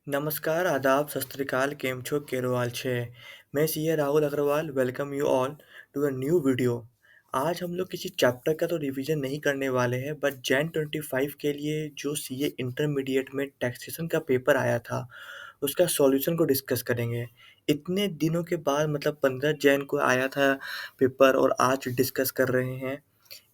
नमस्कार, आदाब, सत श्री अकाल, केम छो, केरो हाल छे? मैं CA Rahul Agarwal welcome you all to a new video. आज हम लोग किसी चैप्टर का तो रिवीजन नहीं करने वाले हैं बट जैन 25 के लिए जो सीए इंटरमीडिएट में टैक्सेशन का पेपर आया था, उसका सॉल्यूशन को डिस्कस करेंगे। इतने दिनों के बाद मतलब 15 जैन को आया था पेपर और आज डिस्कस कर रहे हैं।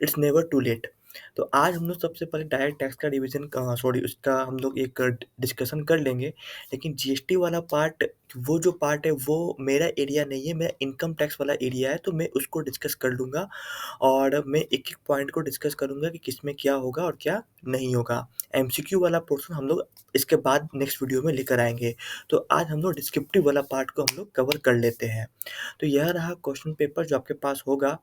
It's never too late. तो आज हम लोग सबसे पहले डायरेक्ट टैक्स का रिवीजन सॉरी उसका हम लोग एक डिस्कशन कर लेंगे। लेकिन जीएसटी वाला पार्ट, वो जो पार्ट है वो मेरा एरिया नहीं है, मेरा इनकम टैक्स वाला एरिया है, तो मैं उसको डिस्कस कर लूँगा और मैं एक-एक पॉइंट को डिस्कस करूँगा कि किसमें क्या होगा और क्या नहीं होगा। एमसीक्यू वाला पोर्शन हम लोग इसके बाद नेक्स्ट वीडियो में लेकर आएँगे। तो आज हम लोग डिस्क्रिप्टिव वाला पार्ट को हम लोग कवर कर लेते हैं। तो यह रहा क्वेश्चन पेपर जो आपके पास होगा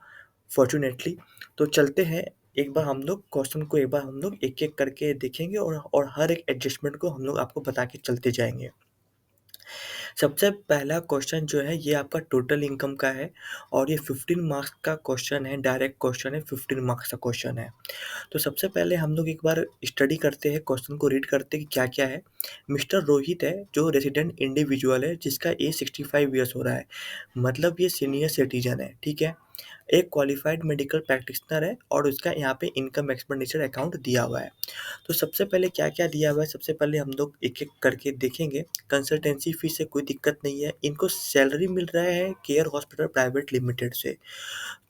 फॉर्च्यूनेटली। तो चलते हैं, एक बार हम लोग क्वेश्चन को एक बार हम लोग एक-एक करके देखेंगे और हर एक एडजस्टमेंट को हम लोग आपको बता के चलते जाएँगे। सबसे पहला क्वेश्चन जो है ये आपका टोटल इनकम का है और ये 15 मार्क्स का क्वेश्चन है, डायरेक्ट क्वेश्चन है, 15 मार्क्स का क्वेश्चन है। तो सबसे पहले हम लोग एक बार स्टडी करते हैं, क्वेश्चन को रीड करते हैं कि क्या-क्या है। मिस्टर रोहित है जो रेज़िडेंट इंडिविजुअल है जिसका एज 65 ईयर्स हो रहा है, मतलब ये सीनियर सिटीज़न है, ठीक है? एक क्वालिफाइड मेडिकल प्रैक्टिशनर है और उसका यहाँ पे इनकम एक्सपेंडिचर अकाउंट दिया हुआ है। तो सबसे पहले क्या-क्या दिया हुआ है, सबसे पहले हम लोग एक-एक करके देखेंगे। कंसल्टेंसी फ़ीस से कोई दिक्कत नहीं है, इनको सैलरी मिल रहा है केयर हॉस्पिटल प्राइवेट लिमिटेड से।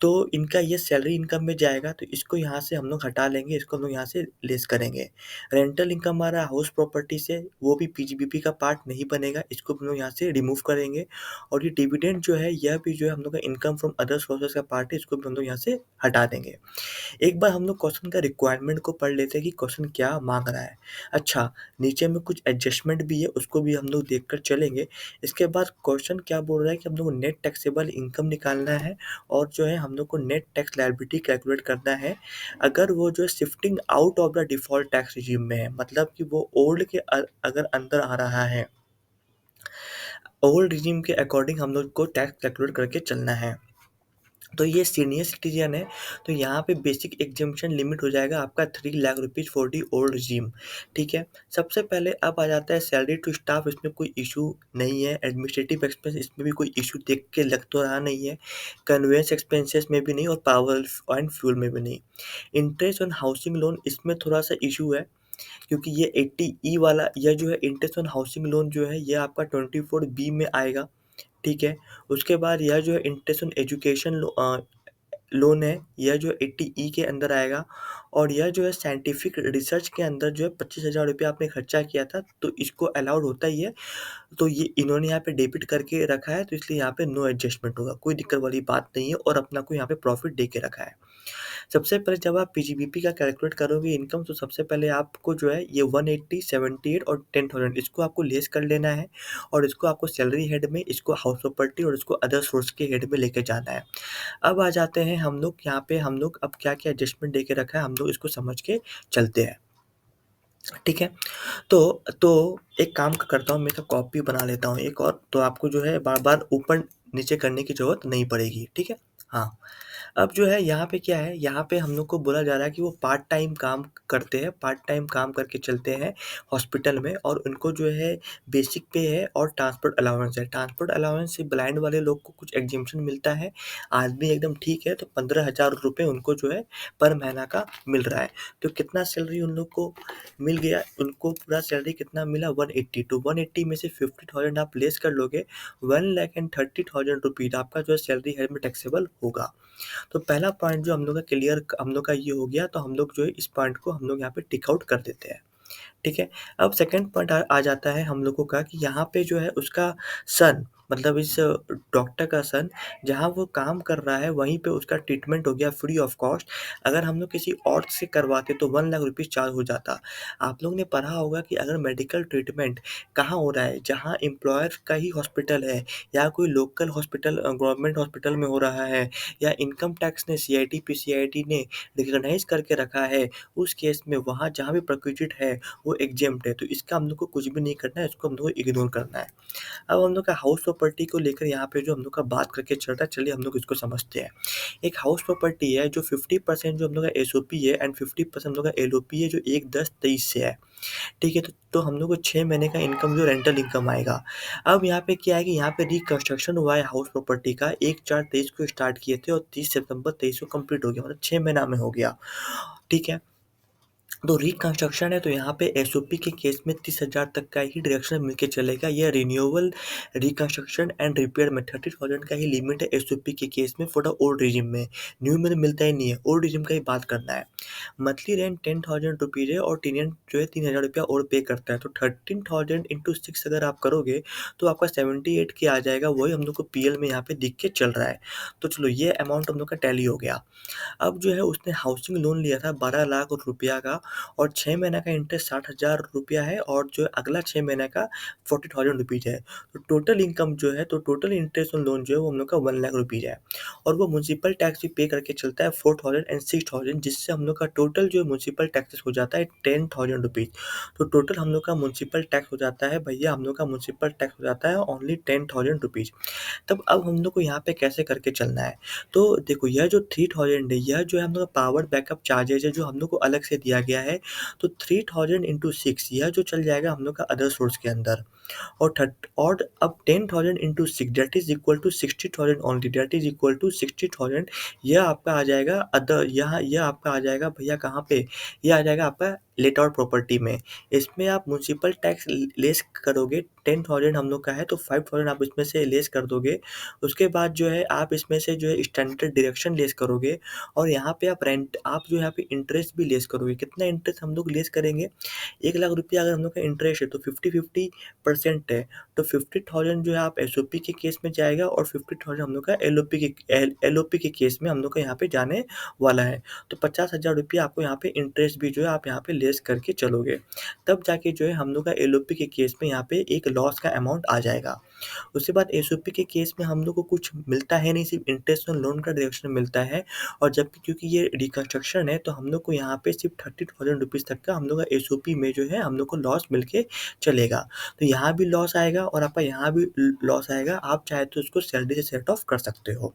तो इनका ये सैलरी इनकम में जाएगा, तो इसको यहाँ से हम लोग हटा लेंगे, इसको हम लोग यहाँ से लेस करेंगे। रेंटल इनकम आ रहा है हाउस प्रॉपर्टी से, वो भी पीजीबीपी का पार्ट नहीं बनेगा, इसको हम लोग यहाँ से रिमूव करेंगे। और ये डिविडेंड जो है, यह भी जो है हम लोग का इनकम फ्रॉम अदर सोर्सेज़ का पार्ट है, इसको भी हम लोग यहाँ से हटा देंगे। एक बार हम लोग क्वेश्चन का रिक्वायरमेंट को पढ़ लेते हैं कि क्वेश्चन क्या माँग रहा है। अच्छा, नीचे में कुछ एडजस्टमेंट भी है, उसको भी हम लोग देखकर चलेंगे। इसके बाद क्वेश्चन क्या बोल रहा है कि हम लोग को नेट टैक्सेबल इनकम निकालना है और जो है हम लोग को नेट टैक्स लायबिलिटी कैलकुलेट करना है। अगर वो जो है shifting out of the default tax regime में है, मतलब कि वो ओल्ड के अगर अंदर आ रहा है, ओल्ड रेजिम के अकॉर्डिंग हम लोग को टैक्स कैलकुलेट करके चलना है। तो ये सीनियर सिटीज़न है, तो यहाँ पे बेसिक एग्ज़म्पशन लिमिट हो जाएगा आपका 3 lakh rupees for the old regime, ठीक है? सबसे पहले अब आ जाता है सैलरी टू स्टाफ, इसमें कोई इश्यू नहीं है। एडमिनिस्ट्रेटिव एक्सपेंस, इसमें भी कोई इश्यू देख के लग तो रहा नहीं है। कन्वेंस एक्सपेंसेस में भी नहीं और पावर एंड फ्यूल में भी नहीं। इंटरेस्ट ऑन हाउसिंग लोन, इसमें थोड़ा-सा इश्यू है क्योंकि ये 80 ई वाला, यह जो है इंटरेस्ट ऑन हाउसिंग लोन जो है, ये आपका 24 बी में आएगा, ठीक है? उसके बाद यह जो है इंटरेस्ट ऑन एजुकेशन लोन है, यह जो 80 ई के अंदर आएगा। और यह जो है साइंटिफिक रिसर्च के अंदर जो है 25,000 रुपया आपने खर्चा किया था, तो इसको अलाउड होता ही है। तो ये इन्होंने यहाँ पे डेबिट करके रखा है, तो इसलिए यहाँ पे नो एडजस्टमेंट होगा, कोई दिक्कत वाली बात नहीं है और अपना को यहाँ पे प्रॉफ़िट दे के रखा है। सबसे पहले जब आप पीजीबीपी का कैलकुलेट करोगे इनकम, तो सबसे पहले आपको जो है ये 180, 78 और 10,000 इसको आपको लेस कर लेना है और इसको आपको सैलरी हेड में, इसको हाउस प्रॉपर्टी और इसको अदर सोर्स के हेड में लेके जाना है। अब आ जाते हैं हम लोग यहाँ पे, हम लोग अब क्या-क्या एडजस्टमेंट दे के रखा है, हम लोग इसको समझ के चलते हैं, ठीक है? तो एक काम करता हूँ, मैं इसका कॉपी बना लेता हूँ एक और, तो आपको जो है बार-बार ऊपर-नीचे करने की ज़रूरत नहीं पड़ेगी, ठीक है? हाँ। अब जो है यहाँ पे क्या है, यहाँ पे हम लोग को बोला जा रहा है कि वो पार्ट टाइम काम करते हैं, पार्ट टाइम काम करके चलते हैं हॉस्पिटल में और उनको जो है बेसिक पे है और ट्रांसपोर्ट अलाउंस है। ट्रांसपोर्ट अलाउंस से ब्लाइंड वाले लोग को कुछ एग्ज़म्पशन मिलता है, आदमी एकदम ठीक है तो 15,000 रुपए उनको जो है पर महीना का मिल रहा है। तो कितना सैलरी उन लोग को मिल गया, उनको पूरा सैलरी कितना मिला 180, तो 180 में से 50,000 आप लेस कर लोगे, 1,30,000 रुपीज़ आपका जो है सैलरी है में टैक्सेबल होगा। तो पहला पॉइंट जो हम लोग का क्लियर, हम लोग का ये हो गया, तो हम लोग जो है इस पॉइंट को हम लोग यहाँ पे टिक आउट कर देते हैं, ठीक है? अब सेकंड पॉइंट आ जाता है हम लोगों का कि यहाँ पे जो है उसका सन, मतलब इस डॉक्टर का सन जहाँ वो काम कर रहा है वहीं पे उसका ट्रीटमेंट हो गया फ्री ऑफ कॉस्ट। अगर हम लोग किसी और से करवाते तो 1 लाख रुपीज़ चार्ज हो जाता। आप लोग ने पढ़ा होगा कि अगर मेडिकल ट्रीटमेंट कहाँ हो रहा है, जहाँ एम्प्लॉयर का ही हॉस्पिटल है या कोई लोकल हॉस्पिटल गवर्नमेंट हॉस्पिटल में हो रहा है या इनकम टैक्स ने सीआईडी, पीसीआईडी ने रिकॉग्नाइज़ करके रखा है, उस केस में वहाँ जहाँ भी प्रोक्यूटेड है वो एग्जेम्प्ट है, तो इसका हम लोग को कुछ भी नहीं करना है, इसको हम लोग को इग्नोर करना है। अब हम लोग का हाउस प्रॉपर्टी को लेकर यहाँ पे जो हम लोग का बात करके चल रहा है, चलिए हम लोग इसको समझते हैं। एक हाउस प्रॉपर्टी है जो 50% जो हम लोग का एसओपी है एंड 50% हम लोग का एलओपी है जो 1/10/23 से है। ठीक है, तो हम लोग को 6 महीने का इनकम जो रेंटल इनकम आएगा। अब यहाँ पे क्या है कि यहाँ पे रिकंस्ट्रक्शन हुआ है हाउस प्रॉपर्टी का 1/4/23 को स्टार्ट किए थे और 30 सितंबर 23 को कंप्लीट हो गया, मतलब 6 महीना में हो गया। ठीक है, तो रिकंस्ट्रक्शन है तो यहाँ पे एसओपी के केस में 30,000 तक का ही डायरेक्शन मिलके चलेगा। यह रिन्यूएबल रिकंस्ट्रक्शन एंड रिपेयर में 30,000 का ही लिमिट है एसओपी के केस में फॉर द ओल्ड रिजिम में। न्यू में तो मिलता ही नहीं है, ओल्ड रिजिम का ही बात करना है। मंथली रेंट 10,000 रुपीज़ है और टेनेंट जो है 3,000 रुपया और पे करता है। तो 13,000 इंटू 6 अगर आप करोगे तो आपका 78 के आ जाएगा। वही हम लोग को पीएल में यहाँ पे दिख के चल रहा है। तो चलो ये अमाउंट हम लोग का टैली हो गया। अब जो है उसने हाउसिंग लोन लिया था 12 लाख रुपया का और 6 महीने का इंटरेस्ट 60,000 रुपया है और जो अगला 6 महीने का 40,000 रुपीज़ है। तो टोटल इनकम जो है तो टोटल इंटरेस्ट ऑन लोन जो है वो हम लोग का 1 लाख रुपीज़ है और वो म्युनिसिपल टैक्स भी पे करके चलता है 4,000 एंड 6,000, जिससे हम लोग का टोटल जो म्युनिसिपल टैक्सेस हो जाता है 10,000 रुपीज़। तो टोटल हम लोग का म्युनिसिपल टैक्स हो जाता है भैया, हम लोग का म्युनिसिपल टैक्स हो जाता है ओनली 10,000 रुपीज़। तब अब हम लोग को यहाँ पे कैसे करके चलना है? तो देखो यह जो 3000 है यह जो है हम लोग का पावर बैकअप चार्जेज है जो हम लोग को अलग से दिया गया है। तो 3000 इंटू 6 यह जो चल जाएगा हम लोग का अदर सोर्स के अंदर और अब 10,000 into 6 that is equal to 60,000 only, that is equal to 60,000। यह आपका आ जाएगा अदर, यह आपका आ जाएगा भैया कहाँ पे, यह आ जाएगा आपका लेट आउट प्रॉपर्टी में। इसमें आप म्युनिसिपल टैक्स लेस करोगे, 10,000 हम लोग का है तो 5,000 आप इसमें से लेस कर दोगे। उसके बाद जो है आप इसमें से जो है स्टैंडर्ड डायरेक्शन लेस करोगे और यहाँ पे आप जो यहाँ पे इंटरेस्ट भी लेस करोगे। कितना इंटरेस्ट हम लोग लेस करेंगे? 1 लाख रुपया अगर हम लोग का इंटरेस्ट है तो 50-50% है। तो 50,000 जो है आप एसओपी के केस में जाएगा और 50,000 हम लोग का एलओपी के केस में हम लोग का यहाँ पे जाने वाला है। तो 50,000 रुपया आपको यहाँ पे इंटरेस्ट भी जो है आप यहाँ पे लेस करके चलोगे। तब जाके जो है हम लोग का एलओपी के केस में यहाँ पे एक लॉस का अमाउंट आ जाएगा। उसके बाद एसओपी के केस में हम लोग को कुछ मिलता है नहीं, सिर्फ इंटरेस्ट और लोन का डायरेक्शन मिलता है। और जबकि क्योंकि ये रिकंस्ट्रक्शन है तो हम लोग को यहाँ पे सिर्फ 30,000 रुपीज़ तक का हम लोग का एसओपी में जो है हम लोग को लॉस मिल के चलेगा। तो यहाँ भी लॉस आएगा और आपका यहाँ भी लॉस आएगा। आप चाहे तो उसको सैलरी से सेट ऑफ कर सकते हो,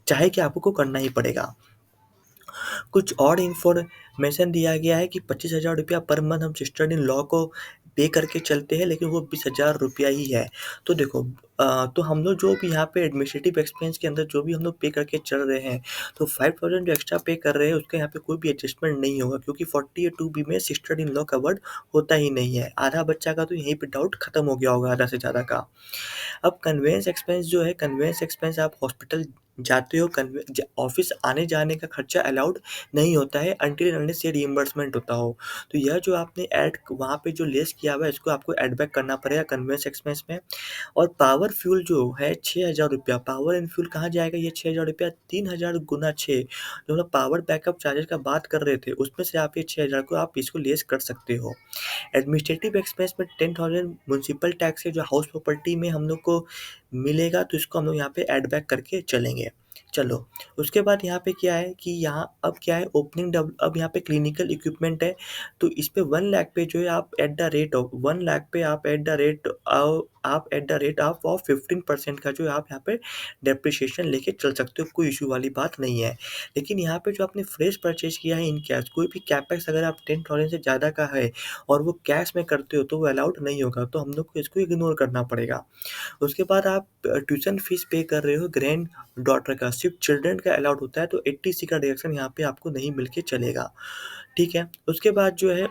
चाहे कि आपको करना ही पड़ेगा। कुछ और इन्फॉर्मेशन दिया गया है कि 25,000 रुपया पर मंथ हम सिस्टर इन लॉ को पे करके चलते हैं, लेकिन वो 20,000 रुपया ही है। तो देखो तो हम लोग जो भी यहाँ पे एडमिनिस्ट्रेटिव एक्सपेंस के अंदर जो भी हम लोग पे करके चल रहे हैं, तो 5,000 जो एक्स्ट्रा पे कर रहे हैं उसका यहाँ पे कोई भी एडजस्टमेंट नहीं होगा, क्योंकि 48(2)B में सिस्टर इन लॉ कवर्ड होता ही नहीं है। आधा बच्चा का तो यहीं पे डाउट खत्म हो गया होगा, आधा से ज़्यादा का। अब कन्वेंस एक्सपेंस जो है, कन्वेंस एक्सपेंस आप हॉस्पिटल जाते हो, ऑफिस आने जाने का खर्चा अलाउड नहीं होता है अनटिल एंड अनलेस ये रिइंबर्समेंट होता हो। तो यह जो आपने ऐड वहाँ पे जो लेस किया हुआ है इसको आपको ऐड बैक करना पड़ेगा कन्वेंस एक्सपेंस में। और पावर फ्यूल जो है 6,000 रुपया, पावर एंड फ्यूल कहाँ जाएगा ये 6,000 रुपया? 3,000 गुना 6 जो हम लोग पावर बैकअप चार्जेस का बात कर रहे थे उसमें से आप ये 6,000 को आप इसको लेस कर सकते हो। एडमिनिस्ट्रेटिव एक्सपेंस में 10,000 म्युनिसिपल टैक्स है जो हाउस प्रॉपर्टी में हम लोग को मिलेगा, तो इसको हम लोग यहाँ पे ऐड बैक करके चलेंगे। चलो उसके बाद यहाँ पे क्या है कि यहाँ अब क्या है अब यहाँ पे क्लिनिकल इक्विपमेंट है। तो इस पे 1 लाख पे जो है आप at the rate of 1 lakh पे आप एट द रेट ऑफ 15% का जो है आप यहाँ पे डेप्रिसिएशन लेके चल सकते हो, कोई इशू वाली बात नहीं है। लेकिन यहाँ पे जो आपने फ्रेश परचेज किया है इन कैश, कोई भी कैपेक्स अगर आप 10,000 से ज़्यादा का है और वो कैश में करते हो तो वो अलाउड नहीं होगा, तो हम लोग को इसको इग्नोर करना पड़ेगा। उसके बाद आप ट्यूशन फीस पे कर रहे हो ग्रैंड डॉटर का, सिर्फ चिल्ड्रन का अलाउड होता है, तो 80C का डिडक्शन यहाँ पे आपको नहीं मिल के चलेगा। ठीक है, उसके बाद जो है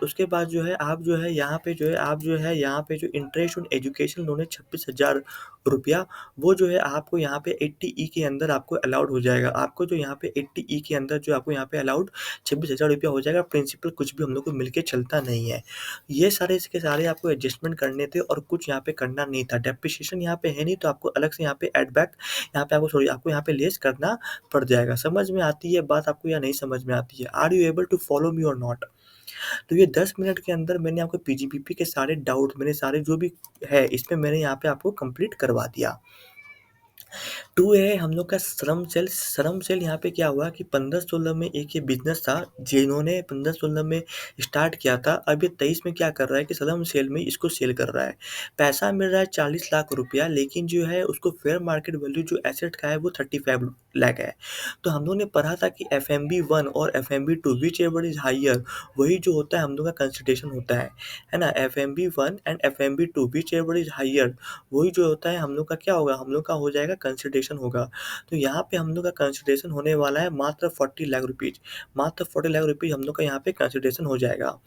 आप जो है यहाँ पे जो है आप जो है यहाँ पे जो इंटरेस्ट ऑन एजुकेशन लोन है 26,000 रुपया, वो जो है आपको यहाँ पे 80E के अंदर आपको अलाउड हो जाएगा। आपको जो यहाँ पे 80E के अंदर जो आपको यहाँ पे अलाउड 26,000 रुपया हो जाएगा। प्रिंसिपल कुछ भी हम लोग को मिल के चलता नहीं है। ये सारे इसके सारे आपको एडजस्टमेंट करने थे और कुछ यहाँ पे करना नहीं था। डेप्रिसिएशन यहाँ पे है नहीं, तो आपको अलग से यहाँ पे ऐड बैक यहाँ पे आपको यहाँ पे लेस करना पड़ जाएगा। समझ में आती है बात आपको या नहीं समझ में आती है? Are you able to follow me और नॉट? तो ये 10 मिनट के अंदर मैंने आपको पीजीपीपी के सारे डाउट, मैंने सारे जो भी है इसमें मैंने यहाँ पे आपको कंप्लीट करवा दिया। टू है हम लोग का श्रम सेल यहाँ पे क्या हुआ कि 15-16 में एक ये बिजनेस था जिन्होंने 15-16 में स्टार्ट किया था। अब ये 23 में क्या कर रहा है कि श्रम सेल में इसको सेल कर रहा है। पैसा मिल रहा है 40 लाख रुपया, लेकिन जो है उसको फेयर मार्केट वैल्यू जो एसेट का है वो 35 लाख है। तो हम लोग ने पढ़ा था कि FMB1 और FMB2 which ever is higher, वही जो होता है हम लोग का कंसिडरेशन होता है ना। FMB1 and FMB2 which ever is higher, वही जो होता है हम लोग का क्या होगा, हम लोग का हो जाएगा कंसिडरेशन होगा। तो यहाँ पे हम लोग का कंसिडरेशन होने वाला है मात्र 40 लाख रुपीज़, मात्र 40 लाख रुपीज़ हम लोग का यहाँ पे कंसिडरेशन हो जाएगा।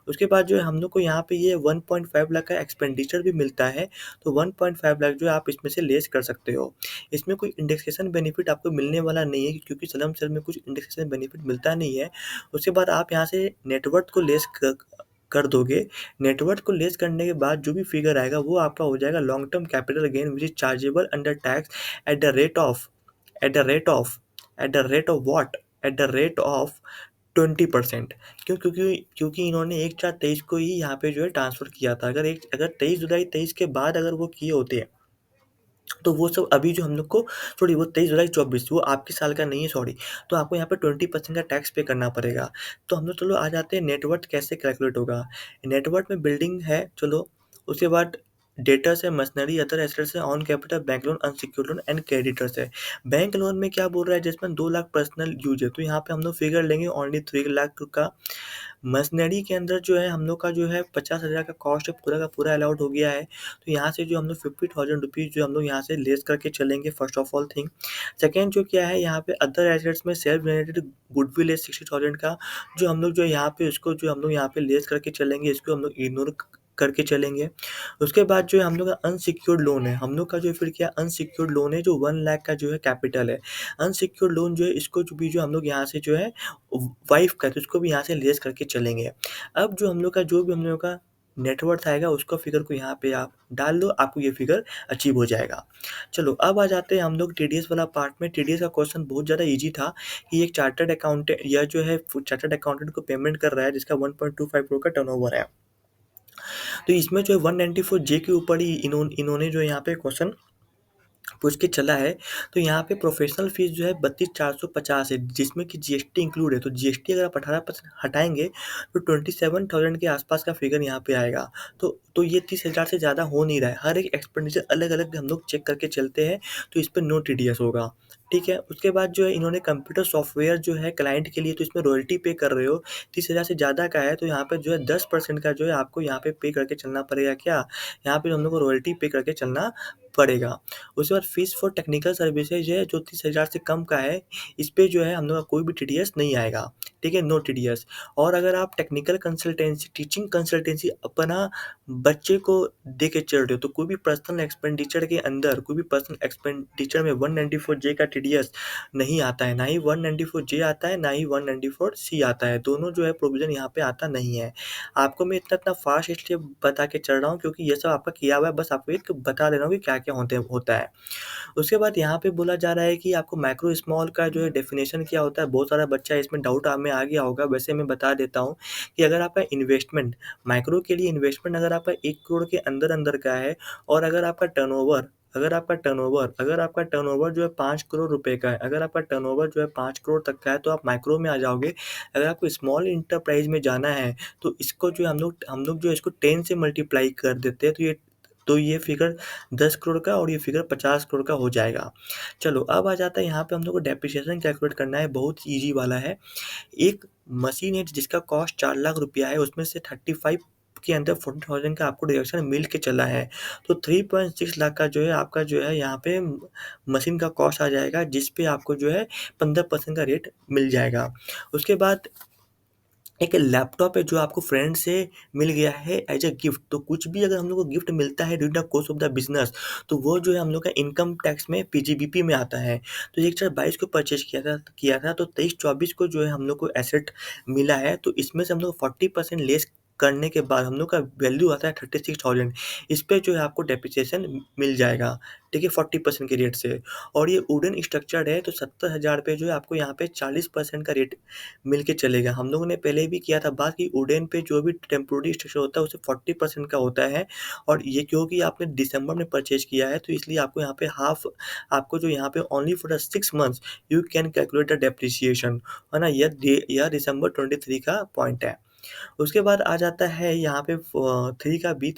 उसके बाद जो है हम लोग को यहाँ पे ये 1.5 लाख का एक्सपेंडिचर भी मिलता है। तो 1.5 लाख जो है आप इसमें से लेस कर सकते हो। इसमें कोई इंडेक्सेशन बेनिफिट आपको मिलने वाला नहीं है, क्योंकि स्लम सेल में कुछ इंडेक्सेशन बेनिफिट मिलता नहीं है। उसके बाद आप यहाँ से नेटवर्थ को लेस कर दोगे। नेटवर्थ को लेस करने के बाद जो भी फिगर आएगा वो आपका हो जाएगा long term capital gain which is chargeable under tax at the rate of at the rate of at the rate of what at the rate of 20%। क्योंकि इन्होंने 1/4/23 को ही यहाँ पे जो है ट्रांसफर किया था। अगर 23 जुलाई 23 के बाद अगर वो किए होते तो वो सब अभी जो हम लोग को, सॉरी वो 23 जुलाई 24 वो आपके साल का नहीं है, सॉरी। तो आपको यहाँ पे 20% का टैक्स पे करना पड़ेगा। तो हम लोग चलो आ जाते हैं नेटवर्थ कैसे कैलकुलेट होगा। नेटवर्थ में बिल्डिंग है चलो, उसके बाद डेटर्स है, मशीनरी, अदर एसेट्स है, on capital, bank loan, unsecured loan and creditors है। बैंक लोन में क्या बोल रहा है, जिसमें 2 लाख पर्सनल यूज है, तो यहाँ पे हम लोग फिगर लेंगे ओनली 3 लाख का। मशीनरी के अंदर जो है हम लोग का जो है 50,000 का कॉस्ट पूरा का पूरा अलाउड हो गया है। तो यहाँ से जो हम लोग 50,000 रुपीज़ जो हम लोग यहाँ से लेस करके चलेंगे first of all thing. Second जो क्या है यहाँ पे अदर एसेट्स में सेल्फ जनरेटेड गुडविल है 60,000 का, जो हम लोग जो यहाँ पे उसको जो हम लोग यहाँ पे लेस करके चलेंगे, इसको हम लोग इग्नोर करके चलेंगे। उसके बाद जो है हम लोग का अनसिक्योर्ड लोन है, हम लोग का जो फिर क्या अनसिक्योर्ड लोन है जो 1 लाख का जो है कैपिटल है। अनसिक्योर्ड लोन जो है इसको जो हम लोग यहाँ से जो है वाइफ का, तो उसको भी यहाँ से लेस करके चलेंगे। अब जो हम लोग का जो भी हम लोग का नेटवर्थ आएगा उसको फिगर को यहाँ पे आप डाल दो, आपको ये फिगर अचीव हो जाएगा। चलो अब आ जाते हैं हम लोग टीडीएस वाला पार्ट में। टीडीएस का क्वेश्चन बहुत ज़्यादा इजी था कि एक चार्टर्ड अकाउंटेंट या जो है चार्टर्ड अकाउंटेंट को पेमेंट कर रहा है जिसका 1.25 करोड़ का टर्नओवर है। तो इसमें जो है 194 जे के ऊपर ही इन्होंने जो यहाँ पे क्वेश्चन पूछ के चला है। तो यहाँ पे प्रोफेशनल फीस जो है 32,450 है, जिसमें कि जीएसटी इंक्लूड है। तो जीएसटी अगर आप 18% हटाएंगे तो 27,000 के आसपास का फिगर यहाँ पे आएगा। तो ये 30,000 से ज़्यादा हो नहीं रहा है। हर एक एक्सपेंडिचर अलग अलग हम लोग चेक करके चलते हैं, तो इस पर नो टीडीएस होगा। ठीक है, उसके बाद जो है इन्होंने कंप्यूटर सॉफ्टवेयर जो है क्लाइंट के लिए, तो इसमें रॉयल्टी पे कर रहे हो, 30,000 से ज़्यादा का है तो यहाँ पे जो है 10% का जो है आपको यहाँ पे करके चलना पड़ेगा। क्या यहाँ पे हम लोग को रॉयल्टी पे करके चलना पड़ेगा। उसके बाद फीस फॉर टेक्निकल सर्विसेज है जो 30,000 से कम का है, इस पे जो है हम लोग का कोई भी टीडीएस नहीं आएगा। ठीक है, नो टीडीएस। और अगर आप टेक्निकल कंसल्टेंसी, टीचिंग कंसल्टेंसी अपना बच्चे को दे के चल रहे हो, तो कोई भी पर्सनल एक्सपेंडिचर के अंदर, कोई भी पर्सनल एक्सपेंडिचर में 194 जे का टीडीएस नहीं आता है, ना ही 194 जे आता है, ना ही 194 सी आता है। दोनों जो है प्रोविजन यहाँ पे आता नहीं है। आपको मैं इतना फास्ट इसलिए बता के चल रहा हूँ क्योंकि ये सब आपका किया हुआ है, बस आपको एक बता दे रहा हूँ कि क्या क्या होता है। उसके बाद यहाँ पे बोला जा रहा है कि आपको माइक्रो स्मॉल का जो है डेफिनेशन क्या होता है। बहुत सारा बच्चा इसमें डाउट में आ गया होगा, वैसे मैं बता देता हूँ कि अगर आपका इन्वेस्टमेंट, माइक्रो के लिए इन्वेस्टमेंट अगर आपका 1 करोड़ के अंदर अंदर का है, और अगर आपका टर्नओवर जो है 5 करोड़ रुपए का है, अगर आपका टर्नओवर जो है 5 करोड़ तक का है, तो आप माइक्रो में आ जाओगे। अगर आपको स्मॉल इंटरप्राइज में जाना है तो इसको जो हम लोग जो है इसको 10 से मल्टीप्लाई कर देते हैं, तो ये फिगर 10 करोड़ का और ये फिगर 50 करोड़ का हो जाएगा। चलो अब आ जाता है यहाँ पे हम लोग को डेप्रिसिएशन कैलकुलेट करना है, बहुत ईजी वाला है। एक मशीन है जिसका कॉस्ट 4 लाख रुपया है, उसमें से 35 के अंदर 40,000 का आपको डिडक्शन मिल के चला है। तो 3.6 लाख का जो है आपका जो है यहाँ पे मशीन का कॉस्ट आ जाएगा, जिस पे आपको जो है 15% का रेट मिल जाएगा। उसके बाद एक लैपटॉप है जो आपको फ्रेंड से मिल गया है एज अ गिफ्ट। तो कुछ भी अगर हम लोग को गिफ्ट मिलता है during the course of the business, तो वो जो है हम लोग का इनकम टैक्स में पीजीबीपी में आता है। तो 1/22 को परचेज किया था तो 23-24 को जो है हम लोग को एसेट मिला है, तो इसमें से हम लोग 40% लेस करने के बाद हम लोग का वैल्यू आता है 36,000। इस पे जो है आपको डेप्रिसिएशन मिल जाएगा, ठीक है, 40% के रेट से। और ये वुडन स्ट्रक्चर्ड है तो 70,000 पे जो है आपको यहाँ पे 40% का रेट मिल के चलेगा। हम लोगों ने पहले भी किया था बात कि वुडन पे जो भी टेम्पोररी स्ट्रक्चर होता है उसे 40% का होता है, और ये क्योंकि आपने दिसंबर में परचेज किया है तो इसलिए आपको यहाँ पे हाफ, आपको जो यहाँ पे only for the 6 months you can calculate the depreciation, है ना। यह दिसंबर 23 का पॉइंट है। उसके बाद आ जाता है यहाँ पे 3 का बी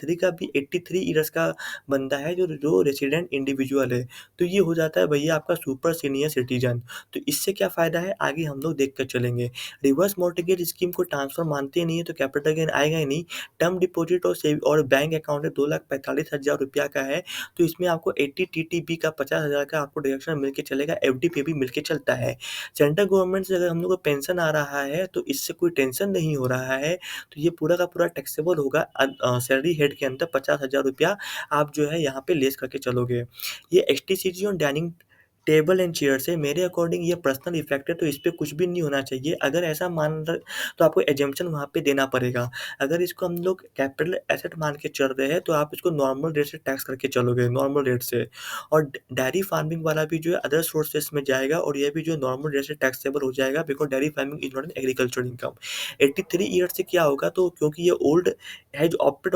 83 ईयर्स का बंदा है जो जो रेसिडेंट इंडिविजुअल है। तो ये हो जाता है भैया आपका सुपर सीनियर सिटीजन। तो इससे क्या फ़ायदा है आगे हम लोग देख कर चलेंगे। रिवर्स मॉर्टगेज स्कीम को ट्रांसफ़र मानते नहीं है तो कैपिटल गेन आएगा ही नहीं। टर्म डिपॉजिट और सेव और बैंक अकाउंट है 2,45,000 रुपया का है, तो इसमें आपको 80 टीटीबी का 50,000 का आपको डिडक्शन मिल के चलेगा, एफडी पे भी मिल के चलता है। सेंट्रल गवर्नमेंट से अगर हम लोग को पेंशन आ रहा है तो इससे कोई टेंशन नहीं हो रहा है। तो ये पूरा का पूरा टैक्सेबल होगा। सैलरी हेड के अंदर 50,000 रुपया आप जो है यहाँ पे लेस करके चलोगे। ये एसटीसीजी और डाइनिंग टेबल एंड चेयर से मेरे अकॉर्डिंग ये पर्सनल इफेक्ट है तो इस पे कुछ भी नहीं होना चाहिए। अगर ऐसा मान र तो आपको एजम्पशन वहाँ पे देना पड़ेगा। अगर इसको हम लोग कैपिटल एसेट मान के चल रहे हैं तो आप इसको नॉर्मल रेट से टैक्स करके चलोगे, नॉर्मल रेट से। और डेयरी फार्मिंग वाला भी जो है अदर सोर्सेस में जाएगा और ये भी जो है नॉर्मल रेट से टैक्सेबल हो जाएगा, because dairy farming is not an agriculture income. 83 years से क्या होगा, तो क्योंकि ये ओल्ड है जो opted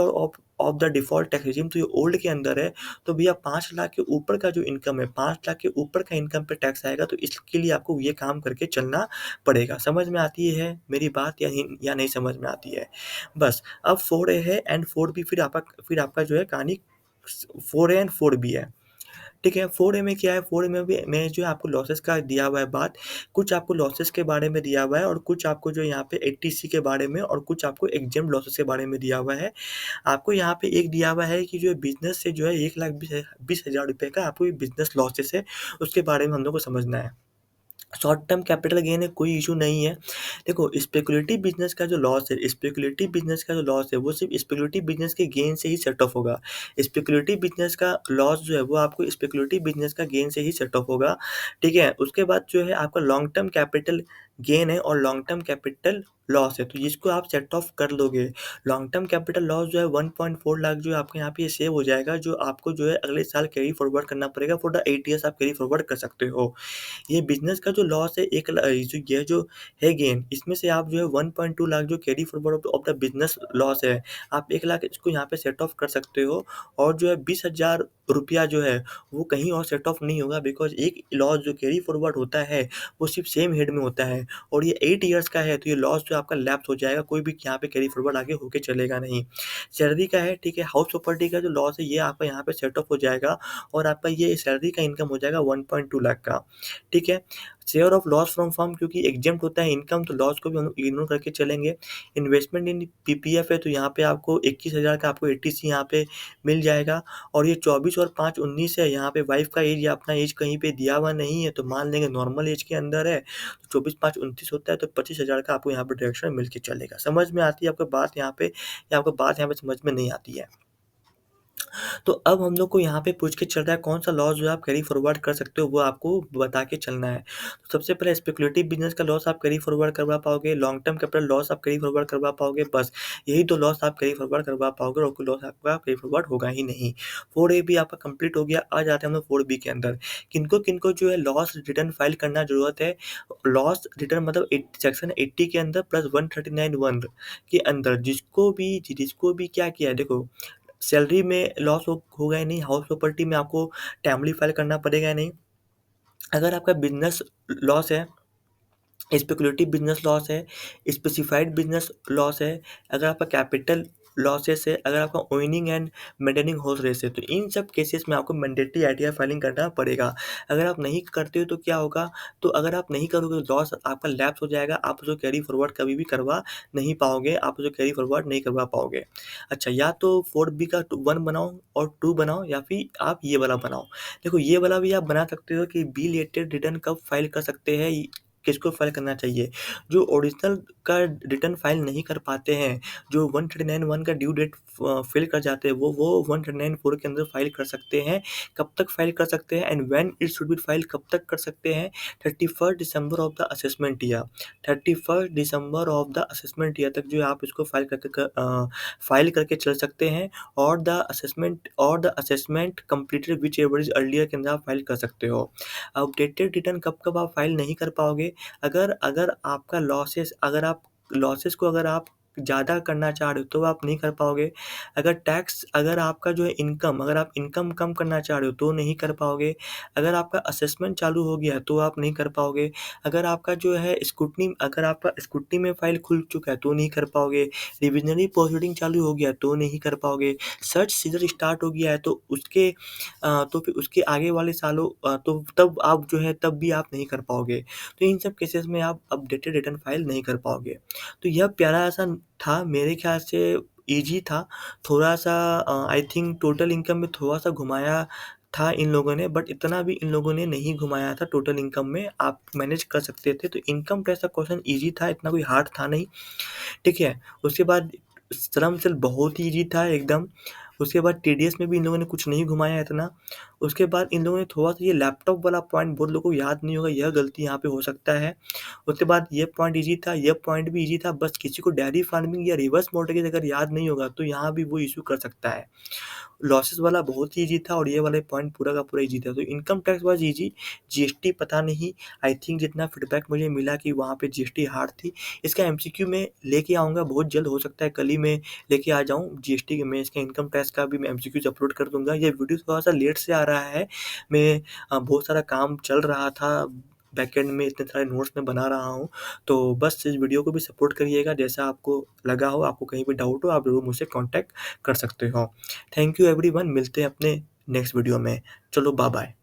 of the default tax regime, तो ये ओल्ड के अंदर है, तो भैया 5 लाख के ऊपर का जो इनकम है, 5 लाख के ऊपर का इनकम पे टैक्स आएगा, तो इसके लिए आपको ये काम करके चलना पड़ेगा। समझ में आती है मेरी बात या नहीं समझ में आती है? बस अब 4A है एंड 4B, फिर आपका जो है कहानी 4A एंड 4B है। ठीक है, 4A में क्या है, 4A में भी में जो है आपको लॉसेस का दिया हुआ है बात। कुछ आपको लॉसेस के बारे में दिया हुआ है और कुछ आपको जो यहाँ पे 80C के बारे में और कुछ आपको एग्जेम्प्ट लॉसेस के बारे में दिया हुआ है। आपको यहाँ पे एक दिया हुआ है कि जो बिज़नेस से जो है 1,20,000 रुपए का आपको बिज़नेस लॉसेस है, उसके बारे में हम लोग को समझना है। शॉर्ट टर्म कैपिटल गेन है, कोई इश्यू नहीं है। देखो स्पेकुलेटिव बिज़नेस का जो लॉस है, वो सिर्फ़ स्पेकुलेटिव बिज़नेस के गेन से ही सेट ऑफ होगा। स्पेकुलेटिव बिज़नेस का लॉस जो है वो आपको स्पेकुलेटिव बिज़नेस का गेन से ही सेट ऑफ होगा, ठीक है? उसके बाद जो है आपका लॉन्ग टर्म कैपिटल गेन है और लॉन्ग टर्म कैपिटल लॉस है, तो जिसको आप सेट ऑफ कर लोगे। लॉन्ग टर्म कैपिटल लॉस जो है 1.4 लाख जो है आपके यहाँ पे ये सेव हो जाएगा, जो आपको जो है अगले साल कैरी फॉरवर्ड करना पड़ेगा। फॉर द 8 ईयर्स आप कैरी फॉरवर्ड कर सकते हो। ये बिज़नेस का जो लॉस है जो ये जो है गेन, इसमें से आप जो है 1.2 लाख जो carry forward of the business loss है, आप 1 लाख इसको यहाँ पे सेट ऑफ कर सकते हो। और जो है 20,000 रुपया जो है वो कहीं और सेट ऑफ नहीं होगा, बिकॉज़ एक लॉस जो कैरी फॉरवर्ड होता है वो सिर्फ़ सेम हेड में होता है, और ये 8 ईयर्स का है तो ये लॉस जो आपका लैप्स हो जाएगा, कोई भी यहाँ पे कैरी फॉरवर्ड आगे होके चलेगा नहीं। सैलरी का है, ठीक है, हाउस प्रॉपर्टी का जो लॉस है ये आपका यहाँ पे सेट ऑफ हो जाएगा और आपका ये सैलरी का इनकम हो जाएगा 1.2 लाख का, ठीक है। Share of loss from firm क्योंकि एग्जेम्प्ट होता है इनकम, तो लॉस को भी हम लोग इग्नोर करके चलेंगे। इन्वेस्टमेंट इन पीपीएफ है तो यहाँ पे आपको 21,000 का आपको 80C यहाँ पे मिल जाएगा। और ये 24 और 5 19 है, यहाँ पे वाइफ का एज या अपना एज कहीं पे दिया हुआ नहीं है, तो मान लेंगे नॉर्मल एज के अंदर है, तो 24 5 29 होता है, तो 25,000 का आपको यहाँ पे डिडक्शन मिल के चलेगा। समझ में आती है आपको बात यहाँ पे, या आपको बात यहाँ पे समझ में नहीं आती है? तो अब हम लोग को यहाँ पे पूछ के चल रहा है कौन सा लॉस जो है आप कैरी फॉरवर्ड कर सकते हो, वो आपको बता के चलना है। तो सबसे पहले स्पेकुलेटिव बिज़नेस का लॉस आप कैरी फॉरवर्ड करवा पाओगे, लॉन्ग टर्म कैपिटल लॉस आप कैरी फॉरवर्ड करवा पाओगे, बस यही 2 लॉस आप कैरी फॉरवर्ड करवा पाओगे और कोई लॉस आपका कैरी फॉरवर्ड होगा ही नहीं। 4A भी आपका कंप्लीट हो गया। आ जाते हैं हम लोग 4B के अंदर। किनको-किनको जो है लॉस रिटर्न फाइल करना ज़रूरत है। लॉस रिटर्न मतलब सेक्शन 80 के अंदर प्लस 139(1) के अंदर जिसको भी क्या किया है, देखो सैलरी में लॉस होगा ही नहीं, हाउस प्रॉपर्टी में आपको टाइमली फाइल करना पड़ेगा नहीं। अगर आपका बिज़नेस लॉस है, स्पेकुलेटिव बिज़नेस लॉस है, स्पेसिफाइड बिज़नेस लॉस है, अगर आपका कैपिटल लॉसेस है, अगर आपका owning and maintaining horse race है, तो इन सब केसेस में आपको मैंडेटरी आईटीआर फाइलिंग करना पड़ेगा। अगर आप नहीं करते हो तो क्या होगा, तो अगर आप नहीं करोगे तो लॉस आपका लैप्स हो जाएगा, आप उसको कैरी फॉरवर्ड कभी भी करवा नहीं पाओगे, आप उसको कैरी फॉरवर्ड नहीं करवा पाओगे। अच्छा, या तो 4B का 1 बनाओ और 2 बनाओ, या फिर आप ये वाला बनाओ। देखो ये वाला भी आप बना सकते हो कि बी रिलेटेड रिटर्न कब फाइल कर सकते हैं, किसको फाइल करना चाहिए। जो ओरिजिनल का रिटर्न फाइल नहीं कर पाते हैं, जो 139(1) का ड्यू डेट फ़ेल कर जाते हैं, वो 139(4) के अंदर फाइल कर सकते हैं। कब तक फाइल कर सकते हैं and when it should be file, कब तक कर सकते हैं? 31 December of the assessment year, 31 December of the assessment year तक जो है आप इसको फाइल करके चल सकते हैं। और the assessment completed which ever is earlier के अंदर आप फाइल कर सकते हो। अपडेटेड रिटर्न कब-कब आप फाइल नहीं कर पाओगे? अगर अगर आपका लॉसेस को अगर आप ज़्यादा करना चाह रहे हो तो आप नहीं कर पाओगे। अगर आपका जो है अगर आप इनकम कम करना चाह रहे हो तो नहीं कर पाओगे। अगर आपका असेसमेंट चालू हो गया है तो आप नहीं कर पाओगे। अगर आपका स्क्रूटनी में फाइल खुल चुका है तो नहीं कर पाओगे। रिविजनरी प्रोसीडिंग चालू हो गया है तो नहीं कर पाओगे। सर्च सीजन स्टार्ट हो गया है तो फिर उसके आगे वाले सालों तो तब भी आप नहीं कर पाओगे। तो इन सब केसेस में आप अपडेटेड रिटर्न फाइल नहीं कर पाओगे। तो यह प्यारा-सा था, मेरे ख़्याल से ईज़ी था। थोड़ा-सा आई थिंक टोटल इनकम में थोड़ा-सा घुमाया था इन लोगों ने, बट इतना भी इन लोगों ने नहीं घुमाया था टोटल इनकम में, आप मैनेज कर सकते थे। तो इनकम टैक्स का क्वेश्चन ईज़ी था, इतना कोई हार्ड था नहीं, ठीक है। उसके बाद श्रम सेल बहुत ही ईज़ी था एकदम। उसके बाद टीडीएस में भी इन लोगों ने कुछ नहीं घुमाया इतना। उसके बाद इन लोगों ने थोड़ा-सा ये लैपटॉप वाला पॉइंट बहुत लोगों को याद नहीं होगा, यह गलती यहाँ पे हो सकता है। उसके बाद ये पॉइंट ईज़ी था, ये पॉइंट भी ईज़ी था, बस किसी को डेयरी फार्मिंग या रिवर्स मॉर्टगेज अगर याद नहीं होगा तो यहाँ भी वो इश्यू कर सकता है। लॉसेस वाला बहुत ही ईज़ी था और ये वाला पॉइंट पूरा का पूरा ईज़ी था। तो income tax was easy, GST पता नहीं, आई थिंक जितना फीडबैक मुझे मिला कि वहाँ पे जीएसटी हार्ड थी। इसका एमसीक्यू मैं लेके आऊँगा बहुत जल्द, हो सकता है कल ही मैं लेके आ जाऊँ जीएसटी में, इसका इनकम टैक्स का भी मैं एमसीक्यूज़ अपलोड कर दूँगा। ये वीडियो थोड़ा-सा लेट से आ रहा है, मैं बहुत सारा काम चल रहा था, बैकएंड में इतने सारे नोट्स मैं बना रहा हूँ। तो बस इस वीडियो को भी सपोर्ट करिएगा, जैसा आपको लगा हो, आपको कहीं भी डाउट हो, आप ज़रूर मुझसे कॉन्टैक्ट कर सकते हो। थैंक यू एवरीवन, मिलते हैं अपने नेक्स्ट वीडियो में। चलो बाय बाय।